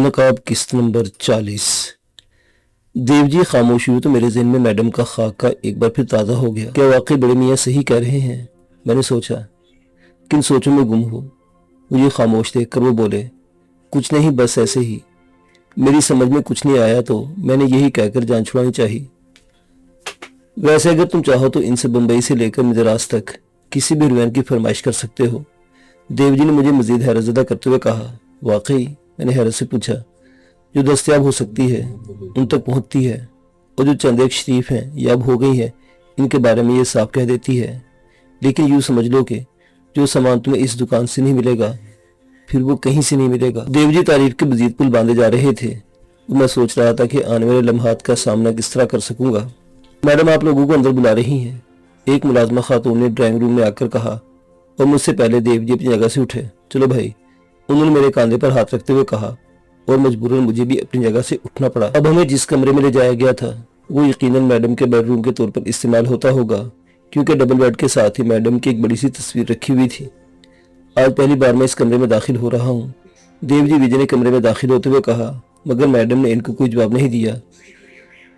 बेनकाब किस्त नंबर 40। देवजी खामोश हुए तो मेरे ज़हन में मैडम का खाका एक बार फिर ताज़ा हो गया। क्या वाकई बड़े मियाँ सही कह रहे हैं? मैंने सोचा। किन सोचों में गुम हो। मुझे खामोश देखकर वो बोले, कुछ नहीं, बस ऐसे ही। मेरी समझ में कुछ नहीं आया तो मैंने यही कहकर जान छुड़ानी चाहिए। वैसे अगर तुम चाहो तो इनसे बम्बई से लेकर मद्रास तक किसी भी हीरोइन की फरमाइश कर सकते हो। देवजी ने मुझे मजीद हैरतज़दा करते हुए कहा। वाकई? मैंने हैरत से पूछा। जो दस्तयाब हो सकती है उन तक पहुंचती है, और जो चंद एक शरीफ हैं या अब हो गई है, इनके बारे में ये साफ कह देती है। लेकिन यूँ समझ लो कि जो सामान तुम्हें इस दुकान से नहीं मिलेगा फिर वो कहीं से नहीं मिलेगा। देवजी तारीफ के मजीद पुल बांधे जा रहे थे। मैं सोच रहा था कि आने वाले लम्हात का सामना किस तरह कर सकूंगा। मैडम आप लोगों को अंदर बुला रही हैं, एक मुलाजमा खातून ने ड्राइंग रूम में आकर कहा, और मुझसे पहले देवजी अपनी जगह से उठे। चलो भाई, उन्होंने मेरे कंधे पर हाथ रखते हुए कहा, और मजबूरन मुझे भी अपनी जगह से उठना पड़ा। अब हमें जिस कमरे में ले जाया गया था वो यकीनन मैडम के बेडरूम के तौर पर इस्तेमाल होता होगा, क्योंकि डबल बेड के साथ ही मैडम की एक बड़ी सी तस्वीर रखी हुई थी। आज पहली बार मैं इस कमरे में दाखिल हो रहा हूँ, देवजी विजय ने कमरे में दाखिल होते हुए कहा, मगर मैडम ने इनको कोई जवाब नहीं दिया।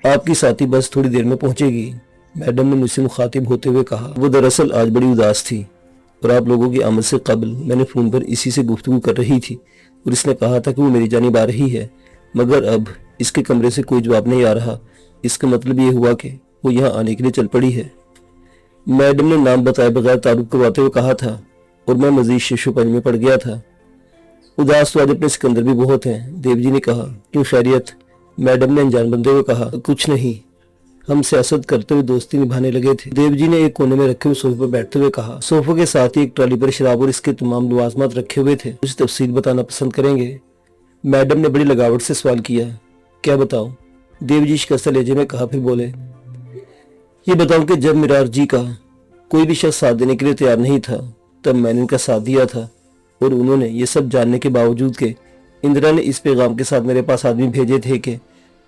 आपकी साथी बस थोड़ी देर में पहुंचेगी, मैडम ने मुझसे मुखातिब होते हुए कहा। वो दरअसल आज बड़ी उदास थी, और आप लोगों की आमद से कबल मैंने फ़ोन पर इसी से गुफ्तगू कर रही थी, और इसने कहा था कि वो मेरी जानिब आ रही है, मगर अब इसके कमरे से कोई जवाब नहीं आ रहा। इसका मतलब ये हुआ कि वो यहाँ आने के लिए चल पड़ी है। मैडम ने नाम बताए बगैर तारुफ करवाते हुए कहा था, और मैं मजीद शिशोपंज में पड़ गया था। उदास तो आज अपने सिकंदर भी बहुत हैं, देवजी ने कहा। क्यों, खैरियत? मैडम ने अनजान बनते हुए कहा। कुछ नहीं, हम सियासत करते हुए दोस्ती निभाने लगे थे, देवजी ने एक कोने में रखे हुए सोफे पर बैठते हुए कहा। सोफे के साथ ही एक ट्राली पर शराब और इसके तमाम लवाजमात रखे हुए थे। कुछ तफसील बताना पसंद करेंगे? मैडम ने बड़ी लगावट से सवाल किया। क्या बताऊं? देवजी शिकस्त लहजे में कहा, फिर बोले, ये बताऊं कि जब मिरार जी का कोई भी शख्स साथ देने के लिए तैयार नहीं था तब मैंने इनका साथ दिया था, और उन्होंने ये सब जानने के बावजूद के इंदिरा ने इस पैगाम के साथ मेरे पास आदमी भेजे थे कि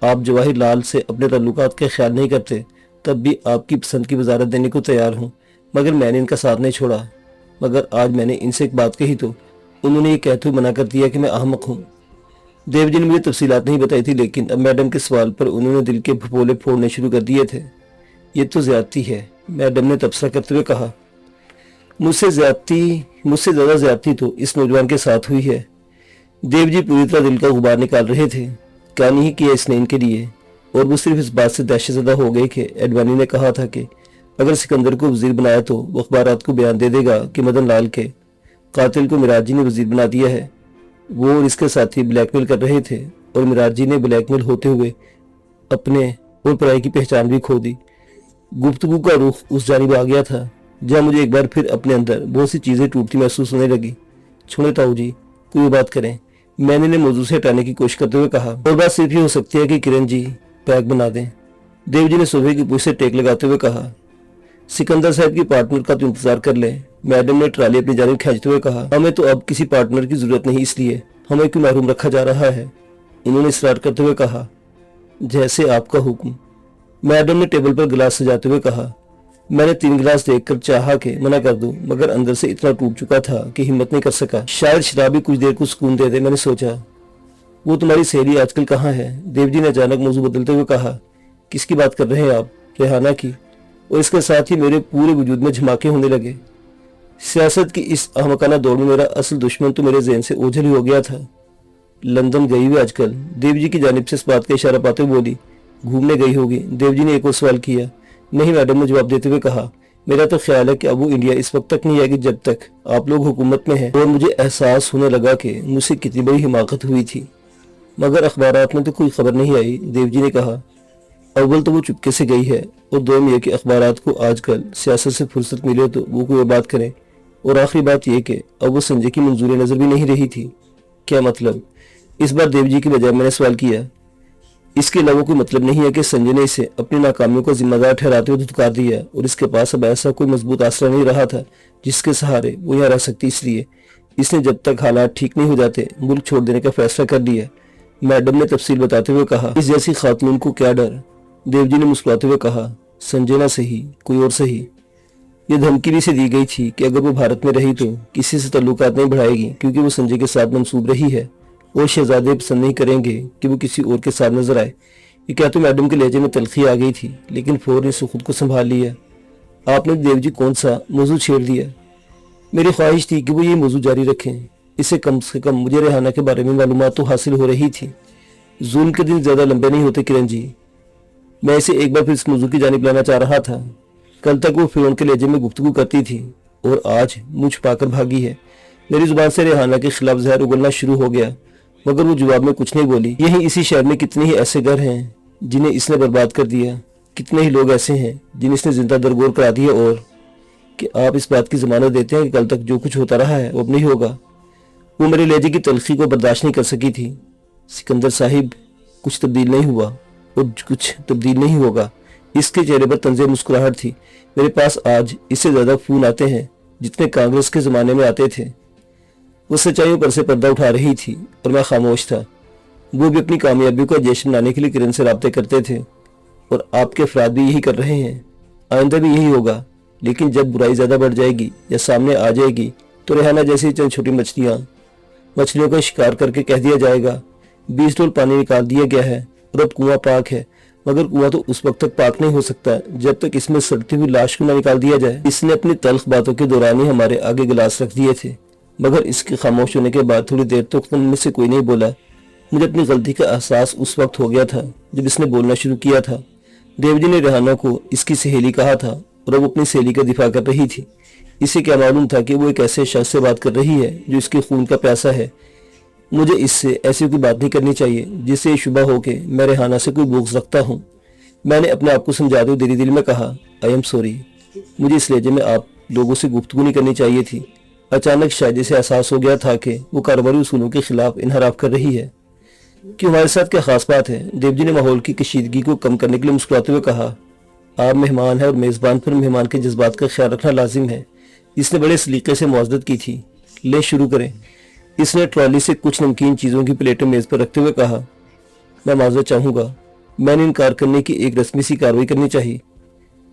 आप जवाहिर लाल से अपने ताल्लुकात का ख्याल नहीं करते, तब भी आपकी पसंद की वजारत देने को तैयार हूँ, मगर मैंने इनका साथ नहीं छोड़ा। मगर आज मैंने इनसे एक बात कही तो उन्होंने ये कहते हुए मना कर दिया कि मैं अहमक हूँ। देवजी ने मुझे तफसीलात नहीं बताई थी, लेकिन अब मैडम के सवाल पर उन्होंने दिल के फपोले फोड़ने शुरू कर दिए थे। ये तो ज्यादती है, मैडम ने तबसरा करते हुए कहा। मुझसे ज़्यादा ज्यादती तो इस नौजवान के साथ हुई है। देवजी पूरी तरह दिल का गुबार निकाल रहे थे। क्या नहीं किया इसने इनके लिए, और वो सिर्फ इस बात से दहशतज़दा हो गए कि एडवानी ने कहा था कि अगर सिकंदर को वजीर बनाया तो वो अखबारात को बयान दे देगा कि मदन लाल के कातिल को मिराज जी ने वजीर बना दिया है। वो और इसके साथी ब्लैकमेल कर रहे थे, और मिराज जी ने ब्लैकमेल होते हुए अपने और पराई की पहचान भी खो दी। गुफ्तगू का रुख उस जानिब आ गया था जहाँ मुझे एक बार फिर अपने अंदर बहुत सी चीज़ें टूटती महसूस होने लगी। छोड़े ताऊ जी, कोई बात करें, मैंने ने मौजू से हटाने की कोशिश करते हुए कहा। और बात सिर्फ ही हो सकती है कि किरण जी पैक बना दें। देवजी ने सोफे की पूछ से टेक लगाते हुए कहा। सिकंदर साहब की पार्टनर का तो इंतजार कर ले, मैडम ने ट्राली अपनी जानिब खींचते हुए कहा। हमें तो अब किसी पार्टनर की जरूरत नहीं, इसलिए हमें क्यों महरूम रखा जा रहा है, उन्होंने इसरार करते हुए कहा। जैसे आपका हुक्म, मैडम ने टेबल पर गिलास सजाते हुए कहा। मैंने 3 गिलास देखकर चाहा कि मना कर दूं, मगर अंदर से इतना टूट चुका था कि हिम्मत नहीं कर सका। शायद शराबी कुछ देर को सुकून दे दे, मैंने सोचा। वो तुम्हारी सहेली आजकल कहाँ है? देवजी ने अचानक मौजू बदलते हुए कहा। किसकी बात कर रहे हैं आप? रेहाना की। और इसके साथ ही मेरे पूरे वजूद में झमाके होने लगे। सियासत की इस अहमकाना दौड़ में मेरा असल दुश्मन तो मेरे ज़हन से ओझल ही हो गया था। लंदन गई हुई आजकल, देवजी की जानिब से इस बात का इशारा पाते हुए बोली। घूमने गई होगी, देवजी ने एक और सवाल किया। नहीं, मैडम ने जवाब देते हुए कहा। मेरा तो ख्याल है कि अब वो इंडिया इस वक्त तक नहीं आएगी जब तक आप लोग हुकूमत में हैं। और मुझे एहसास होने लगा कि मुझसे कितनी बड़ी हिमाकत हुई थी, मगर अखबारात में तो कोई खबर नहीं आई, देवजी ने कहा। अव्वल तो वो चुपके से गई है, और दोम यह कि अखबारात को आजकल सियासत से फुर्सत मिले तो वो कोई बात करें, और आखिरी बात यह कि अब वो संजय की मंजूरी नजर भी नहीं रही थी। क्या मतलब? इस बार देवजी की बजाय मैंने सवाल किया। इसके अलावा कोई मतलब नहीं है कि संजय ने इसे अपनी नाकामियों का जिम्मेदार ठहराते हुए धुतकार दिया, और इसके पास अब ऐसा कोई मजबूत आसरा नहीं रहा था जिसके सहारे वो यहाँ रह सकती, इसलिए इसने जब तक हालात ठीक नहीं हो जाते मुल्क छोड़ देने का फैसला कर लिया। मैडम ने तफसील बताते हुए कहा। इस जैसी खातून को क्या डर? देवजी ने मुस्कुराते हुए कहा। संजय ना सही, कोई और सही। ये धमकी भी से दी गई थी कि अगर वो भारत में रही तो किसी से ताल्लुकात नहीं बढ़ाएगी, क्योंकि वो संजय के साथ मंसूब रही है, और शहजादे पसंद नहीं करेंगे कि वो किसी और के साथ नजर आए। ये क्या तो मैडम के लहजे में तलखी आ गई थी, लेकिन फौरन से खुद को संभाल लिया। आपने देव जी कौन सा मौजू छेड़ दिया? मेरी ख्वाहिश थी कि वो ये मौजू जारी रखें। इससे कम मुझे रेहाना के बारे में मालूमात तो हासिल हो रही थी। जुल्म के दिन ज़्यादा लंबे नहीं होते किरण जी। मैं इसे एक बार फिर इस मौजू की जानिब लाना चाह रहा था। कल तक वो फिरौन के लहजे में गुफ्तगू करती थी और आज मुझ पाकर भागी है। मेरी जुबान से रेहाना के खिलाफ जहर उगलना शुरू हो गया, मगर वो जवाब में कुछ नहीं बोली। यही इसी शहर में कितने ही ऐसे घर हैं जिन्हें इसने बर्बाद कर दिया, कितने ही लोग ऐसे हैं जिन्हें इसने जिंदा दरगोर करा दिया। और कि आप इस बात की जमानत देते हैं कि कल तक जो कुछ होता रहा है वो अब नहीं होगा। वो मेरे लहजे की तलखी को बर्दाश्त नहीं कर सकी थी। सिकंदर साहिब, कुछ तब्दील नहीं हुआ और कुछ तब्दील नहीं होगा। इसके चेहरे पर तंज़े मुस्कुराहट थी। मेरे पास आज इससे ज़्यादा फ़ोन आते हैं जितने कांग्रेस के ज़माने में आते थे। वो सच्चाइयों पर से पर्दा उठा रही थी और मैं खामोश था। वो भी अपनी कामयाबी का जश्न मनाने के लिए किरण से राब्ते करते थे और आपके अफराद भी यही कर रहे हैं। आइंदा भी यही होगा। लेकिन जब बुराई ज़्यादा बढ़ जाएगी या सामने आ जाएगी तो रेहाना जैसी चंद छोटी मछलियों का शिकार करके कह दिया जाएगा 20 डोल पानी निकाल दिया गया है और अब कुआं पाक है। मगर कुआं तो उस वक्त तक पाक नहीं हो सकता जब तक इसमें सड़ती हुई लाश को न निकाल दिया जाए। इसने अपनी तल्ख बातों के दौरान ही हमारे आगे गिलास रख दिए थे, मगर इसके खामोश होने के बाद थोड़ी देर तक में से कोई नहीं बोला। मुझे अपनी गलती का एहसास उस वक्त हो गया था जब इसने बोलना शुरू किया था। देवजी ने रेहाना को इसकी सहेली कहा था और अब अपनी सहेली का दिफा कर रही थी। इसे क्या मालूम था कि वो एक ऐसे शख्स से बात कर रही है जो इसके खून का प्यासा है। मुझे इससे ऐसी कोई बात नहीं करनी चाहिए जिससे शुबा हो के मैं रेहाना से कोई बुग़्ज़ रखता हूँ। मैंने अपने आप को समझाते हुए धीरे धीरे में कहा, आई एम सॉरी, मुझे इस लहजे में आप लोगों से गुफ्तगू नहीं करनी चाहिए थी। अचानक शायद इसे एहसास हो गया था कि वो कारोबारी उसूलों के खिलाफ इनहराफ कर रही है। कि हमारे साथ क्या खास बात है? देवजी ने माहौल की कशीदगी को कम करने के लिए मुस्कुराते हुए कहा, आप मेहमान हैं और मेज़बान पर मेहमान के जज्बात का ख्याल रखना लाजिम है। इसने बड़े सलीके से मुआज़रत की थी। ले शुरू करें। इसने ट्रॉली से कुछ नमकीन चीज़ों की प्लेटें मेज़ पर रखते हुए कहा, मैं माज़रत चाहूँगा, मैंने इनकार करने की एक रस्मी सी कार्रवाई करनी चाहिए।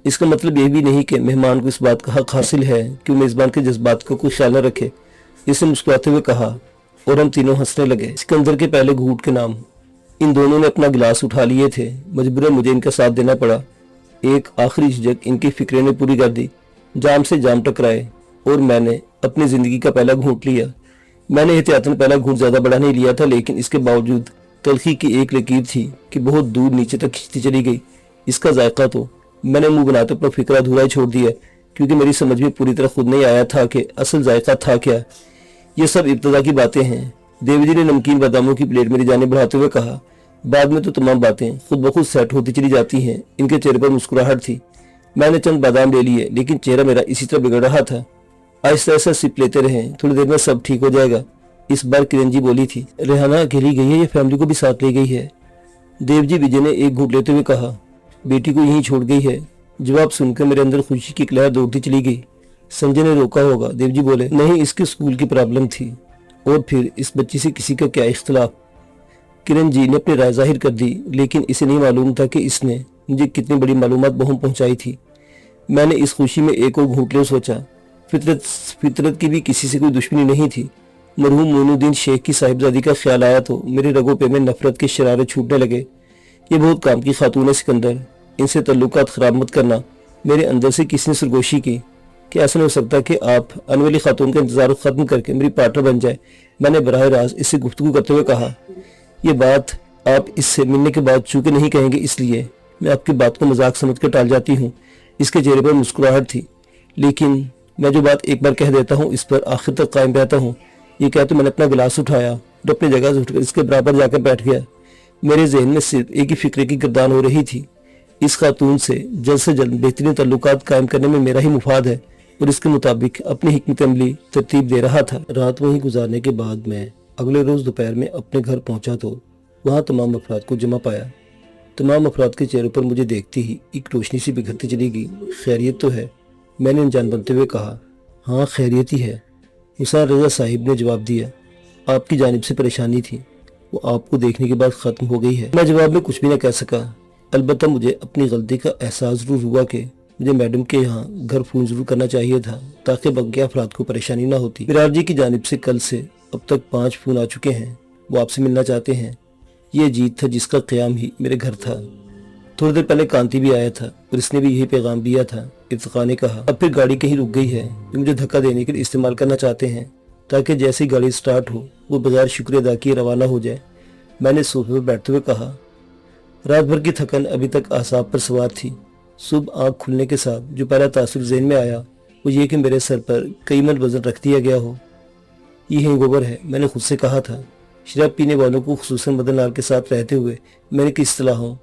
इसका मतलब ये भी नहीं कि मेहमान को इस बात का हक हासिल है कि वो मेज़बान के जज्बात का कोई ख्याल न रखे। इसने मुस्कुराते हुए कहा और हम तीनों हंसने लगे। सिकंदर के पहले घूंट के नाम इन दोनों ने अपना गिलास उठा लिए थे। मजबूरन मुझे इनका साथ देना पड़ा। एक आखिरी झिझक इनकी फिक्रे ने पूरी कर दी। जाम से जाम टकराए और मैंने अपनी ज़िंदगी का पहला घूंट लिया। मैंने एहतियातन पहला घूंट ज़्यादा बड़ा नहीं लिया था, लेकिन इसके बावजूद तलखी की एक लकीर थी कि बहुत दूर नीचे तक खिंचती चली गई। इसका जायका तो मैंने मुंह बनाते अपना फिक्रा अधूरा ही छोड़ दिया, क्योंकि मेरी समझ में पूरी तरह खुद नहीं आया था कि असल जायका था क्या। ये सब इब्तदा की बातें हैं। देवजी ने नमकीन बादामों की प्लेट मेरी जाने बढ़ाते हुए कहा, बाद में तो तमाम बातें खुद ब खुद सेट होती चली जाती हैं। इनके चेहरे पर मुस्कुराहट थी। मैंने चंद बादाम ले लिए, लेकिन चेहरा मेरा इसी तरह बिगड़ रहा था। आहिस्ता आहिस्ता सिप लेते रहे, थोड़ी देर में सब ठीक हो जाएगा। इस बार किरण जी बोली थी, रेहाना अकेली गई है या फैमिली को भी साथ ले गई है? देवजी विजय ने एक घूंट लेते हुए कहा, बेटी को यहीं छोड़ गई है। जवाब सुनकर मेरे अंदर खुशी की लहर दौड़ती चली गई। संजय ने रोका होगा। देवजी बोले, नहीं, इसके स्कूल की प्रॉब्लम थी। और फिर इस बच्ची से किसी का क्या इख्तलाफ? किरण जी ने अपनी राय जाहिर कर दी, लेकिन इसे नहीं मालूम था कि इसने मुझे कितनी बड़ी मालूमात बहूम पहुंचाई थी। मैंने इस खुशी में एक और घूंट ले सोचा, फितरत की भी किसी से कोई दुश्मनी नहीं थी। मरहूम मोइनुद्दीन शेख की साहिबजादी का ख्याल आया तो मेरे रगों पे में नफरत के शरारे छूटने लगे। ये बहुत काम की खातून है सिकंदर, इनसे तल्लुकात खराब मत करना। मेरे अंदर से किसी ने सरगोशी की कि ऐसा नहीं हो सकता कि आप अनवली खातून का इंतजार खत्म करके मेरी पार्टनर बन जाए। मैंने बराह रास्त इससे गुफ्तगू करते हुए कहा, यह बात आप इससे मिलने के बाद चूंकि नहीं कहेंगे, इसलिए मैं आपकी बात को मजाक समझ कर टाल जाती हूँ। इसके चेहरे पर मुस्कुराहट थी, लेकिन मैं जो बात एक बार कह देता हूँ इस पर आखिर तक कायम रहता हूँ। ये कहते मैंने अपना गिलास उठाया और अपनी जगह से उठकर इसके बराबर जाकर बैठ गया। मेरे जहन में सिर्फ एक ही फिक्रे की गर्दान हो रही थी, इस खातून से जल्द बेहतरीन तल्लुकात कायम करने में मेरा ही मुफाद है और इसके मुताबिक अपनी हिकमत अमली तरतीब दे रहा था। रात वहीं गुजारने के बाद मैं अगले रोज़ दोपहर में अपने घर पहुंचा तो वहाँ तमाम अफराद को जमा पाया। तमाम अफराद के चेहरों पर मुझे देखती ही एक रोशनी सी बिखरती चली गई। खैरियत तो है? मैंने अनजान बनते हुए कहा, हाँ खैरियत ही है। निसार रज़ा साहिब ने जवाब दिया, आपकी जानिब से परेशानी थी, वो आपको देखने के बाद ख़त्म हो गई है। मैं जवाब में कुछ भी न कह सका। अलबत्ता मुझे अपनी गलती का एहसास ज़रूर हुआ कि मुझे मैडम के यहाँ घर फ़ोन ज़रूर करना चाहिए था ताकि बकिया अफराद को परेशानी ना होती। विराट जी की जानिब से कल से अब तक 5 फ़ोन आ चुके हैं वो आपसे मिलना चाहते हैं। ये अजीत था जिसका क़याम ही मेरे घर था। थोड़ी देर पहले कांति भी आया था और इसने भी यही पैगाम दिया था। इर्तिका ने कहा, अब फिर गाड़ी कहीं रुक गई है जो मुझे धक्का देने के लिए इस्तेमाल करना चाहते हैं, ताकि जैसे ही गाड़ी स्टार्ट हो वो बगैर शुक्रिया अदा किए रवाना हो जाए। मैंने सोफे पर बैठते हुए कहा, रात भर की थकन अभी तक आसाब पर सवार थी। सुबह आँख खुलने के साथ जो पहला तासुर ज़हन में आया वो ये कि मेरे सर पर कई मन वजन रख दिया गया हो। ये हैंगओवर है, मैंने खुद से कहा था। शराब पीने वालों को खुसूसन मदन लाल के साथ रहते हुए मैंने किस इस्तिलाहों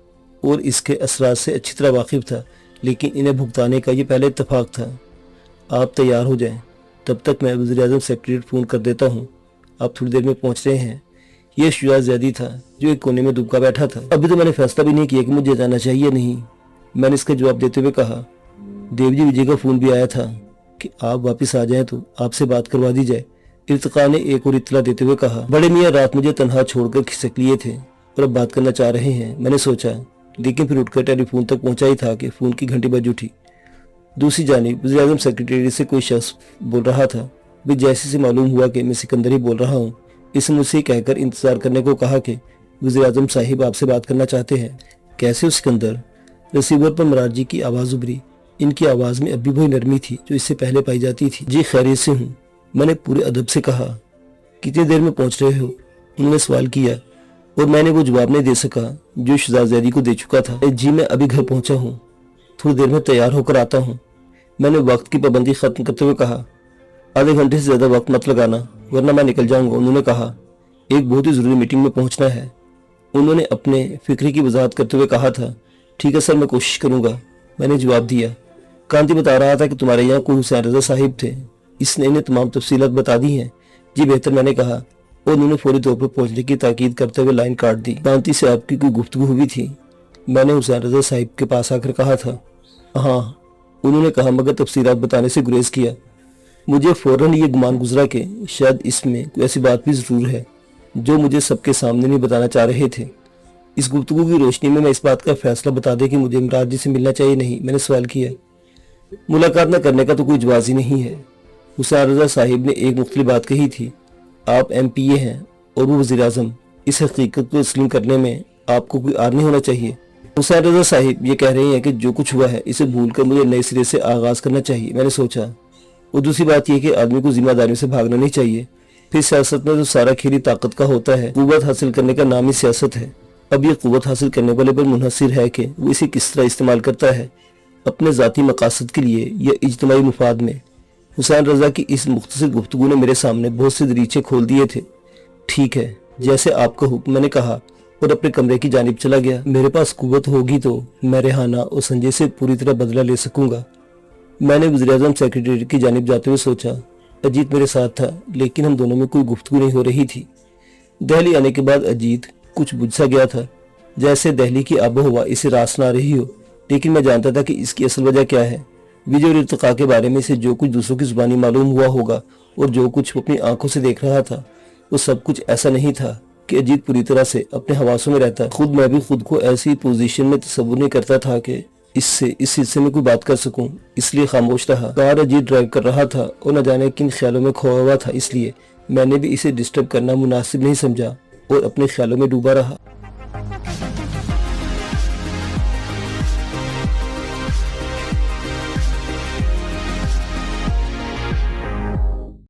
और इसके असरात से अच्छी तरह वाकिफ था, लेकिन इन्हें भुगताने का ये पहला इत्तफाक था। आप तैयार हो जाएं, तब तक मैं वज़ीर-ए-आज़म सेक्रेटरीट फ़ोन कर देता हूँ। आप थोड़ी देर में पहुँच रहे हैं। यह शुजा ज़ैदी था जो एक कोने में दुबका बैठा था। अभी तो मैंने फैसला भी नहीं किया कि मुझे जाना चाहिए नहीं। मैंने इसका जवाब देते हुए कहा, देवजी विजय का फ़ोन भी आया था कि आप वापस आ जाएं तो आपसे बात करवा दी जाए। इर्तिका ने एक और इत्तला देते हुए कहा, बड़े मियाँ रात मुझे तन्हा छोड़कर खिसक लिए थे और अब बात करना चाह रहे हैं। मैंने सोचा, लेकिन फिर उठकर टेलीफोन तक पहुंचा ही था कि फ़ोन की घंटी बज उठी। दूसरी जानिब वज़ीर-ए-आज़म सेक्रेटरी से कोई शख्स बोल रहा था। भी जैसे से मालूम हुआ कि मैं सिकंदर ही बोल रहा हूँ, इसने मुझसे कहकर इंतज़ार करने को कहा कि वज़ीर-ए-आज़म साहिब आपसे बात करना चाहते हैं। कैसे हो सिकंदर? रिसीवर पर मरार जी की आवाज़ उभरी। इनकी आवाज़ में अभी वही नरमी थी जो इससे पहले पाई जाती थी। जी खैरियत से हूँ, मैंने पूरे अदब से कहा। कितनी देर में पहुँच रहे हो? उन्होंने सवाल किया और मैंने वो जवाब नहीं दे सका जो शहजादी को दे चुका था। जी मैं अभी घर पहुँचा हूँ, थोड़ी देर में तैयार होकर आता हूँ। मैंने वक्त की पाबंदी ख़त्म करते हुए कहा, आधे घंटे से ज़्यादा वक्त मत लगाना वरना मैं निकल जाऊँगा। उन्होंने कहा, एक बहुत ही ज़रूरी मीटिंग में पहुँचना है। उन्होंने अपने फ़िक्र की वजाहत करते हुए कहा था। ठीक है सर, मैं कोशिश करूँगा, मैंने जवाब दिया। कांति बता रहा था कि तुम्हारे यहाँ कोई हुसैन रज़ा साहिब थे, इसने इन्हें तमाम तफसीलात बता दी हैं। जी बेहतर, मैंने कहा और उन्होंने फौरी तौर पर पहुंचने की ताकीद करते हुए लाइन काट दी। कांति से आपकी कोई गुफ्तगू हुई थी? मैंने हुसैन रज़ा साहिब के पास आकर कहा था। हाँ, उन्होंने कहा, मगर तफसीलात बताने से गुरेज किया। मुझे फौरन ये गुमान गुजरा कि शायद इसमें कोई ऐसी बात भी ज़रूर है जो मुझे सबके सामने नहीं बताना चाह रहे थे। इस गुफ्तगू की रोशनी में मैं इस बात का फैसला बता दें कि मुझे इमरान जी से मिलना चाहिए नहीं? मैंने सवाल किया। मुलाकात न करने का तो कोई जवाब ही नहीं है। हुसैन रज़ा साहिब ने एक मुख्तलिफ बात कही थी। आप MPA हैं और वो वज़ीर-ए-आज़म। इस हकीकत को तस्लीम करने में आपको कोई आर नहीं होना चाहिए। हुसैन रज़ा साहिब ये कह रहे हैं कि जो कुछ हुआ है इसे भूलकर मुझे नए सिरे से आगाज़ करना चाहिए। मैंने सोचा। और दूसरी बात यह कि आदमी को जिम्मेदारियों से भागना नहीं चाहिए। फिर सियासत में तो सारा खेल ताकत का होता है। कुव्वत हासिल करने का नाम ही सियासत है। अब ये कुव्वत हासिल करने वाले पर मुनहसिर है कि वो इसे किस तरह इस्तेमाल करता है, अपने ज़ाती मकासद के लिए या इज्तिमाई मुफाद में। हुसैन रज़ा की इस मुख्तसर गुफ्तगू ने मेरे सामने बहुत से दरीचे खोल दिए थे। ठीक है, जैसे आपका हुक्म, मैंने कहा और अपने कमरे की जानिब चला गया। मेरे पास कुव्वत होगी तो मैं रेहाना और संजय से पूरी तरह बदला ले सकूंगा। मैंने वज़ीर-ए-आज़म सेक्रेटरी की जानिब जाते हुए सोचा। अजीत मेरे साथ था, लेकिन हम दोनों में कोई गुफ्तगू नहीं हो रही थी। दिल्ली आने के बाद अजीत कुछ बुझ सा गया था, जैसे दिल्ली की आबो हवा इसे रास ना रही हो। लेकिन मैं जानता था कि इसकी असल वजह क्या है। विजय और इर्तिका के बारे में से जो कुछ दूसरों की जुबानी मालूम हुआ होगा और जो कुछ वो अपनी आंखों से देख रहा था, वो सब कुछ ऐसा नहीं था कि अजीत पूरी तरह से अपने हवासों में रहता। खुद मैं भी खुद को ऐसी पोजीशन में तस्वुर नहीं करता था कि इससे इस हिस्से में कोई बात कर सकूं, इसलिए खामोश रहा। कार अजीत ड्राइव कर रहा था और न जाने किन ख्यालों में खोया हुआ था, इसलिए मैंने भी इसे डिस्टर्ब करना मुनासिब नहीं समझा और अपने ख्यालों में डूबा रहा।